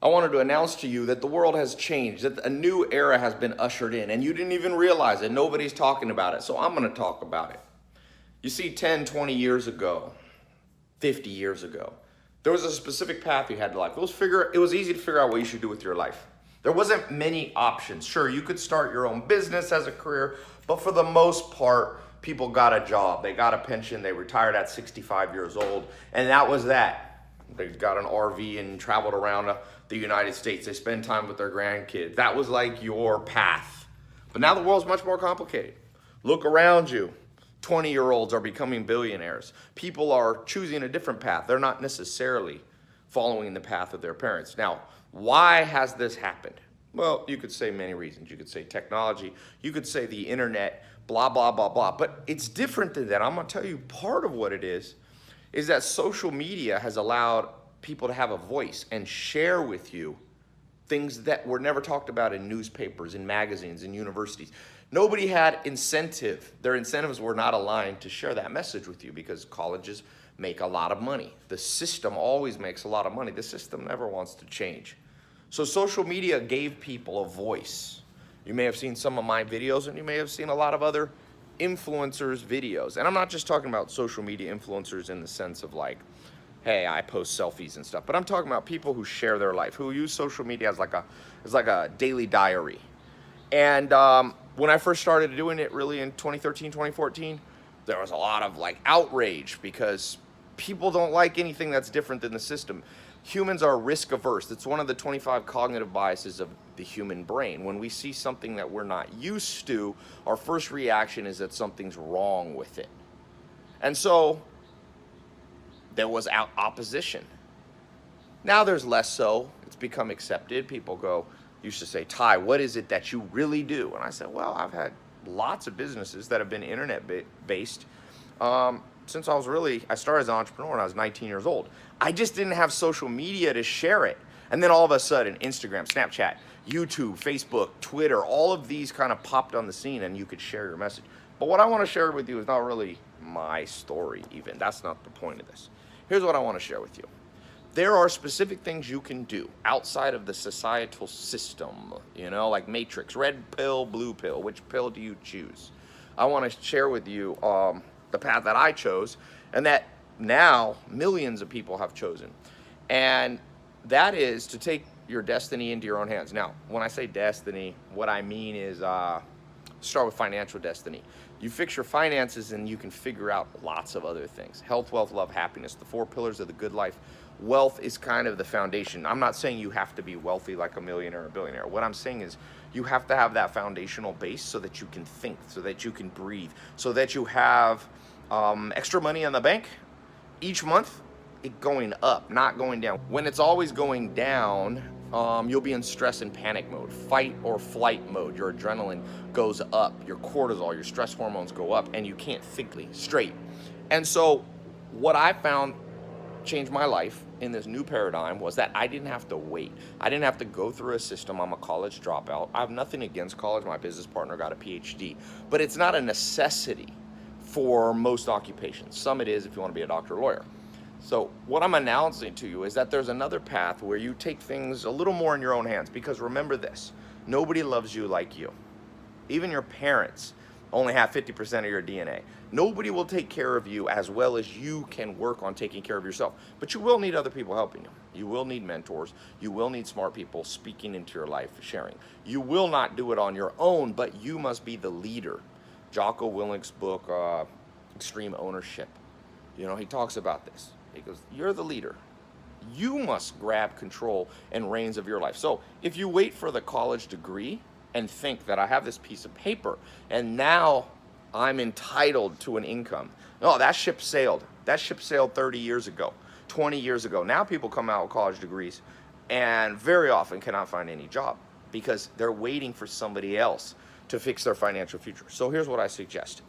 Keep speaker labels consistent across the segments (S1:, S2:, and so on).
S1: I wanted to announce to you that the world has changed, that a new era has been ushered in, and you didn't even realize it. Nobody's talking about it, so I'm going to talk about it. You see, 10, 20 years ago, 50 years ago, there was a specific path you had to life. It was easy to figure out what you should do with your life. There wasn't many options. Sure, you could start your own business as a career, but for the most part, people got a job. They got a pension. They retired at 65 years old, and that was that. They got an RV and traveled around the United States. They spend time with their grandkids. That was like your path. But now the world's much more complicated. Look around you. 20-year-olds are becoming billionaires. People are choosing a different path. They're not necessarily following the path of their parents. Now, why has this happened? Well, you could say many reasons. You could say technology. You could say the internet, blah, blah, blah, blah. But it's different than that. I'm going to tell you part of what it is that social media has allowed people to have a voice and share with you things that were never talked about in newspapers, in magazines, in universities. Nobody had incentive. Their incentives were not aligned to share that message with you because colleges make a lot of money. The system always makes a lot of money. The system never wants to change. So social media gave people a voice. You may have seen some of my videos, and you may have seen a lot of other influencers' videos. And I'm not just talking about social media influencers in the sense of like, hey, I post selfies and stuff, but I'm talking about people who share their life, who use social media as like a daily diary. And when I first started doing it really in 2013, 2014, there was a lot of like outrage because people don't like anything that's different than the system. Humans are risk averse. It's one of the 25 cognitive biases of the human brain. When we see something that we're not used to, our first reaction is that something's wrong with it. And so there was opposition. Now there's less so. It's become accepted. People used to say, Tai, what is it that you really do? And I said, well, I've had lots of businesses that have been internet based since I started as an entrepreneur when I was 19 years old. I just didn't have social media to share it. And then all of a sudden, Instagram, Snapchat, YouTube, Facebook, Twitter, all of these kind of popped on the scene and you could share your message. But what I want to share with you is not really my story even. That's not the point of this. Here's what I want to share with you. There are specific things you can do outside of the societal system, like Matrix, red pill, blue pill. Which pill do you choose? I want to share with you the path that I chose and that now millions of people have chosen. And that is to take your destiny into your own hands. Now, when I say destiny, what I mean is start with financial destiny. You fix your finances and you can figure out lots of other things. Health, wealth, love, happiness, the 4 pillars of the good life. Wealth is kind of the foundation. I'm not saying you have to be wealthy like a millionaire or a billionaire. What I'm saying is you have to have that foundational base so that you can think, so that you can breathe, so that you have extra money in the bank each month, it going up, not going down. When it's always going down, you'll be in stress and panic mode, fight or flight mode. Your adrenaline goes up, your cortisol, your stress hormones go up, and you can't think straight. And so what I found changed my life in this new paradigm was that I didn't have to wait. I didn't have to go through a system. I'm a college dropout. I have nothing against college. My business partner got a PhD, but it's not a necessity for most occupations. Some it is if you want to be a doctor or lawyer. So what I'm announcing to you is that there's another path where you take things a little more in your own hands, because remember this, nobody loves you like you. Even your parents only have 50% of your DNA. Nobody will take care of you as well as you can work on taking care of yourself. But you will need other people helping you. You will need mentors. You will need smart people speaking into your life, sharing. You will not do it on your own, but you must be the leader. Jocko Willink's book, Extreme Ownership, he talks about this. He goes, you're the leader. You must grab control and reins of your life. So if you wait for the college degree and think that I have this piece of paper and now I'm entitled to an income, no, that ship sailed. That ship sailed 30 years ago, 20 years ago. Now people come out with college degrees and very often cannot find any job because they're waiting for somebody else to fix their financial future. So here's what I suggest.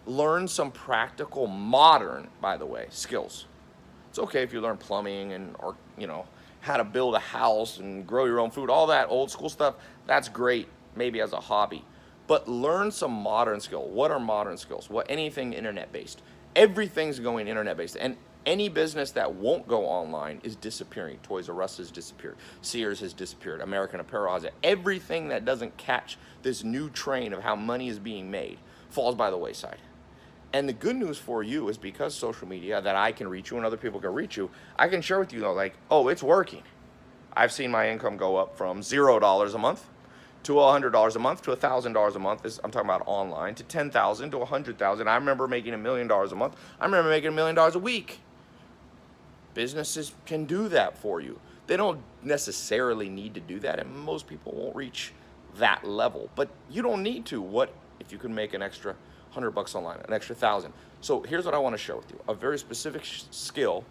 S1: Learn some practical, modern, by the way, skills. It's okay if you learn plumbing or how to build a house and grow your own food, all that old school stuff. That's great, maybe as a hobby. But learn some modern skill. What are modern skills? Anything internet based. Everything's going internet based. And Any business that won't go online is disappearing. Toys R Us has disappeared. Sears has disappeared. American Apparel has it. Everything that doesn't catch this new train of how money is being made falls by the wayside. And the good news for you is because social media, that I can reach you and other people can reach you, I can share with you though, like, oh, it's working. I've seen my income go up from $0 a month to $100 a month to $1,000 a month. I'm talking about online, to $10,000 to $100,000. I remember making $1 million a month. I remember making $1 million a week. Businesses can do that for you. They don't necessarily need to do that, and most people won't reach that level. But you don't need to. What if you can make an extra $100 online, an extra 1,000? So here's what I want to share with you: a very specific skill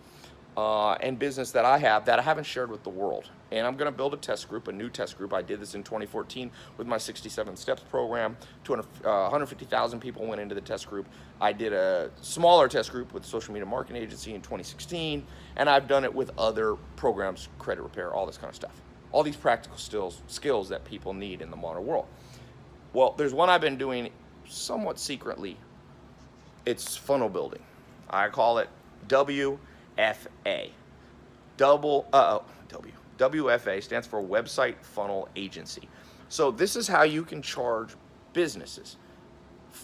S1: and business that I have that I haven't shared with the world. And I'm going to build a test group, a new test group. I did this in 2014 with my 67 Steps program. 150,000 people went into the test group. I did a smaller test group with a social media marketing agency in 2016, and I've done it with other programs, credit repair, all this kind of stuff. All these practical skills that people need in the modern world. Well, there's one I've been doing somewhat secretly. It's funnel building. I call it WFA. WFA stands for Website Funnel Agency. So this is how you can charge businesses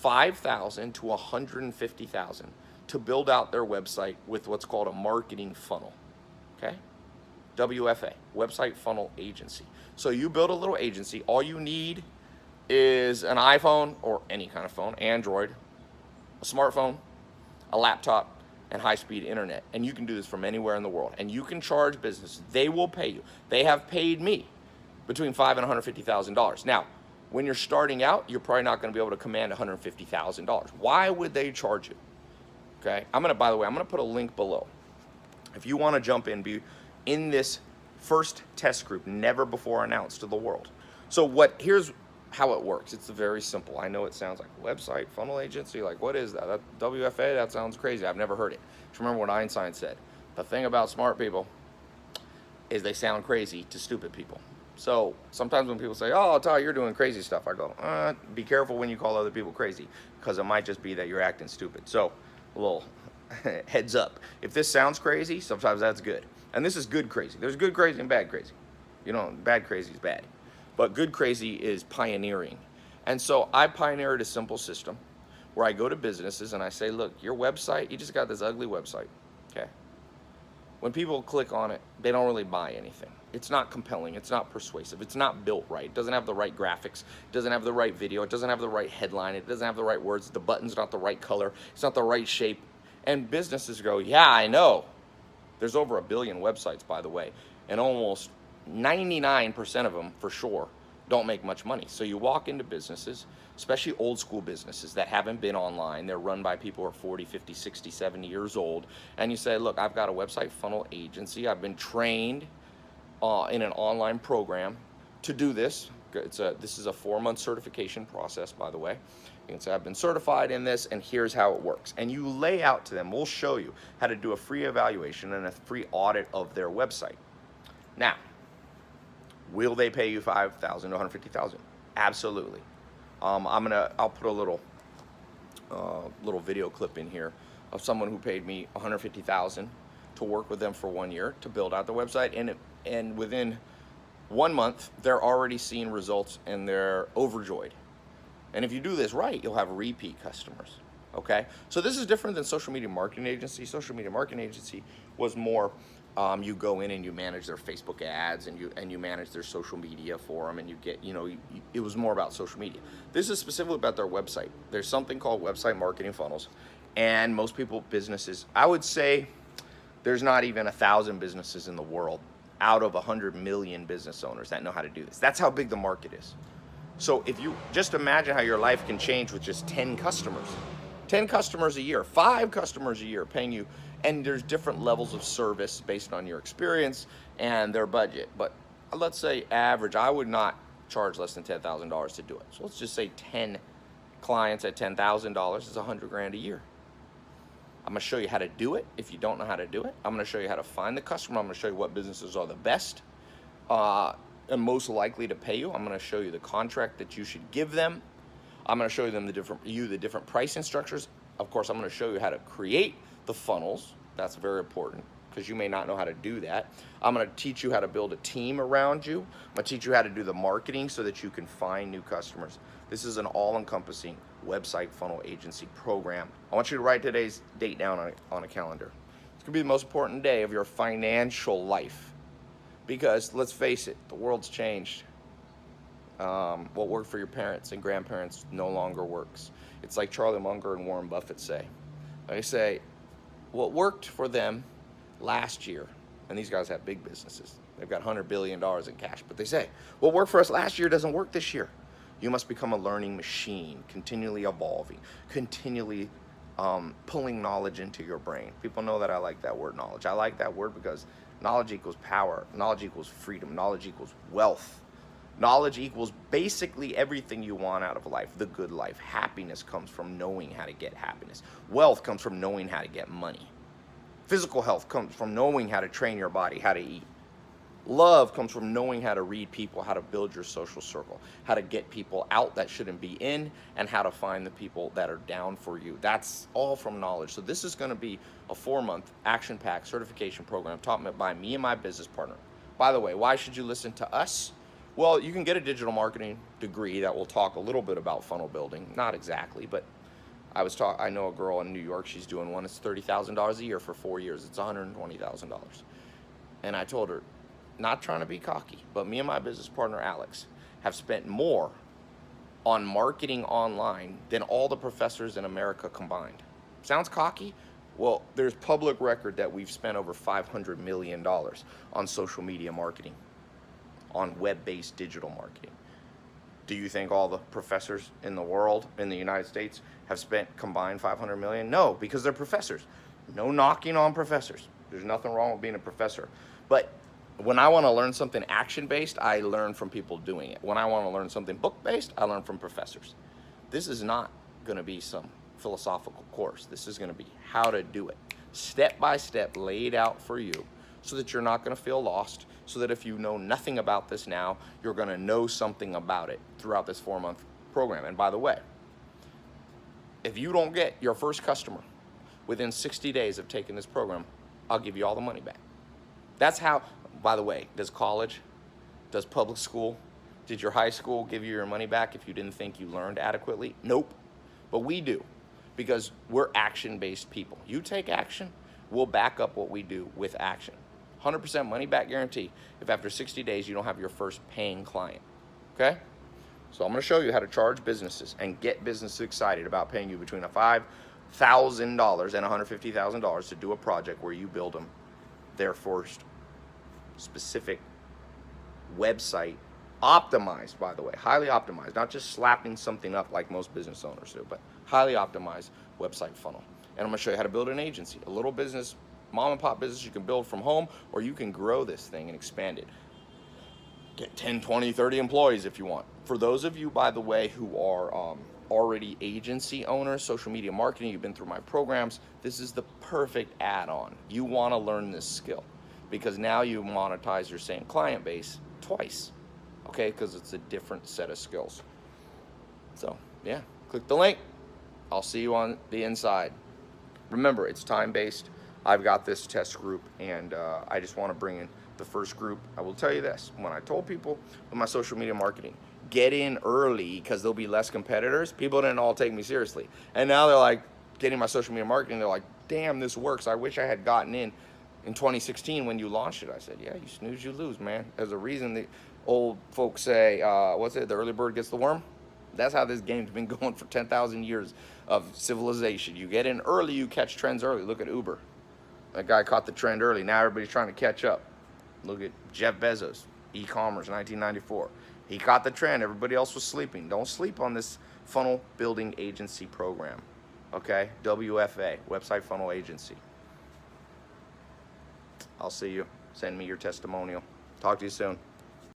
S1: $5,000 to $150,000 to build out their website with what's called a marketing funnel. Okay? WFA, Website Funnel Agency. So you build a little agency. All you need is an iPhone or any kind of phone, Android, a smartphone, a laptop, and high-speed internet. And you can do this from anywhere in the world. And you can charge businesses. They will pay you. They have paid me between $5,000 and $150,000. Now, when you're starting out, you're probably not going to be able to command $150,000. Why would they charge you? Okay. By the way, I'm going to put a link below. If you want to jump in, be in this first test group, never before announced to the world. So here's how it works. It's very simple. I know it sounds like website funnel agency. Like, what is that? WFA, that sounds crazy. I've never heard it. Just remember what Einstein said. The thing about smart people is they sound crazy to stupid people. So sometimes when people say, oh, Tai, you're doing crazy stuff, I go, be careful when you call other people crazy, because it might just be that you're acting stupid. So a little heads up. If this sounds crazy, sometimes that's good. And this is good crazy. There's good crazy and bad crazy. You know, bad crazy is bad. But good crazy is pioneering. And so I pioneered a simple system where I go to businesses and I say, look, your website, you just got this ugly website, okay? When people click on it, they don't really buy anything. It's not compelling, it's not persuasive, it's not built right, it doesn't have the right graphics, it doesn't have the right video, it doesn't have the right headline, it doesn't have the right words, the button's not the right color, it's not the right shape. And businesses go, yeah, I know. There's over 1 billion websites, by the way, and almost 99% of them, for sure, don't make much money. So you walk into businesses, especially old school businesses that haven't been online, they're run by people who are 40, 50, 60, 70 years old, and you say, look, I've got a website funnel agency, I've been trained in an online program to do this. This is a 4-month certification process, by the way. You can say, I've been certified in this, and here's how it works. And you lay out to them, we'll show you how to do a free evaluation and a free audit of their website. Now, will they pay you $5,000 to $150,000? Absolutely. I'll put a little video clip in here of someone who paid me $150,000 to work with them for 1 year to build out the website, and within 1 month they're already seeing results and they're overjoyed. And if you do this right, you'll have repeat customers. Okay, so this is different than social media marketing agency. Social media marketing agency was more you go in and you manage their Facebook ads and you manage their social media for them, and you get, it was more about social media. This is specifically about their website. There's something called website marketing funnels, and most people, businesses, I would say there's not even 1,000 businesses in the world out of 100 million business owners that know how to do this. That's how big the market is. So if you just imagine how your life can change with just 10 customers. 10 customers a year, 5 customers a year paying you, and there's different levels of service based on your experience and their budget. But let's say average, I would not charge less than $10,000 to do it. So let's just say 10 clients at $10,000 is $100,000 a year. I'm gonna show you how to do it if you don't know how to do it. I'm gonna show you how to find the customer. I'm gonna show you what businesses are the best and most likely to pay you. I'm gonna show you the contract that you should give them. I'm going to show them the different pricing structures. Of course, I'm going to show you how to create the funnels That's very important because you may not know how to do that. I'm going to teach you how to build a team around you. I'm going to teach you how to do the marketing so that you can find new customers. This is an all-encompassing website funnel agency program. I want you to write today's date down on a calendar. It's going to be the most important day of your financial life because, let's face it, the world's changed. What worked for your parents and grandparents no longer works. It's like Charlie Munger and Warren Buffett say. They say, what worked for them last year, and these guys have big businesses. They've got $100 billion in cash, but they say, what worked for us last year doesn't work this year. You must become a learning machine, continually evolving, continually pulling knowledge into your brain. People know that I like that word, knowledge. I like that word because knowledge equals power, knowledge equals freedom, knowledge equals wealth. Knowledge equals basically everything you want out of life, the good life. Happiness comes from knowing how to get happiness. Wealth comes from knowing how to get money. Physical health comes from knowing how to train your body, how to eat. Love comes from knowing how to read people, how to build your social circle, how to get people out that shouldn't be in, and how to find the people that are down for you. That's all from knowledge. So this is going to be a 4-month action-packed certification program taught by me and my business partner. By the way, why should you listen to us? Well, you can get a digital marketing degree that will talk a little bit about funnel building. Not exactly, but I know a girl in New York, she's doing one. It's $30,000 a year for 4 years. It's $120,000. And I told her, not trying to be cocky, but me and my business partner, Alex, have spent more on marketing online than all the professors in America combined. Sounds cocky? Well, there's public record that we've spent over $500 million on social media marketing, on web-based digital marketing. Do you think all the professors in the world, in the United States, have spent combined $500 million? No, because they're professors. No knocking on professors. There's nothing wrong with being a professor. But when I want to learn something action-based, I learn from people doing it. When I want to learn something book-based, I learn from professors. This is not going to be some philosophical course. This is going to be how to do it, step by step, laid out for you, so that you're not going to feel lost, so that if you know nothing about this now, you're going to know something about it throughout this 4-month program. And by the way, if you don't get your first customer within 60 days of taking this program, I'll give you all the money back. That's how, by the way, does college, does public school, did your high school give you your money back if you didn't think you learned adequately? Nope. But we do, because we're action-based people. You take action, we'll back up what we do with action. 100% money back guarantee if after 60 days you don't have your first paying client, okay? So I'm gonna show you how to charge businesses and get businesses excited about paying you between $5,000 and $150,000 to do a project where you build them their first specific website, optimized, by the way, highly optimized, not just slapping something up like most business owners do, but highly optimized website funnel. And I'm gonna show you how to build an agency, a little business, mom and pop business you can build from home, or you can grow this thing and expand it. Get 10, 20, 30 employees if you want. For those of you, by the way, who are already agency owners, social media marketing, you've been through my programs, this is the perfect add-on. You want to learn this skill because now you monetize your same client base twice, okay? Because it's a different set of skills. So, yeah, click the link. I'll see you on the inside. Remember, it's time-based. I've got this test group, and I just want to bring in the first group. I will tell you this. When I told people with my social media marketing, get in early because there'll be less competitors, people didn't all take me seriously. And now they're like, getting my social media marketing, they're like, damn, this works. I wish I had gotten in 2016 when you launched it. I said, yeah, you snooze, you lose, man. There's a reason the old folks say, what's it, the early bird gets the worm? That's how this game's been going for 10,000 years of civilization. You get in early, you catch trends early. Look at Uber. That guy caught the trend early. Now everybody's trying to catch up. Look at Jeff Bezos, e-commerce, 1994. He caught the trend. Everybody else was sleeping. Don't sleep on this funnel building agency program, okay? WFA, Website Funnel Agency. I'll see you. Send me your testimonial. Talk to you soon.